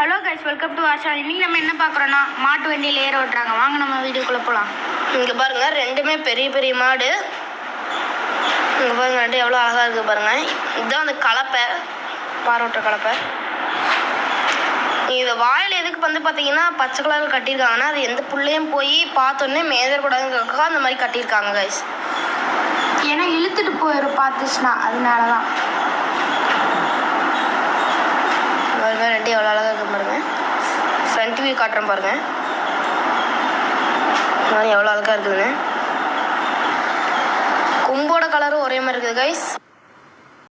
Hello guys, welcome to Asha. இன்னைக்கு நம்ம என்ன பார்க்குறோன்னா மாட்டு வண்டியில் ஏற ஓட்டுறாங்க. வாங்க நம்ம வீடியோக்குள்ளே போகலாம். இங்கே பாருங்க, ரெண்டுமே பெரிய பெரிய மாடு. இங்கே பாருங்க, ரெண்டு எவ்வளோ அழகாக இருக்குது பாருங்க. இதுதான் அந்த கலப்பை, பாரோட்டுற கலப்பை. இது வாயில் எதுக்கு வந்து பார்த்தீங்கன்னா பச்சை கலரில் கட்டியிருக்காங்கன்னா அது எந்த புள்ளையும் போய் பார்த்தோன்னே மேதக்கூடாதுங்கிறதுக்காக அந்த மாதிரி கட்டியிருக்காங்க கைஸ். ஏன்னா இழுத்துட்டு போயிடும் பார்த்துச்சுன்னா, அதனால தான். பாருங்க, ரெண்டு எவ்வளோ அழகாக இருக்குது பாருங்க. ஃப்ரண்ட் வியூ காட்டுறேன் பாருங்க, எவ்வளோ அழகாக இருக்குதுன்னு. கொம்போட கலரும் ஒரே மாதிரி இருக்குது கைஸ்.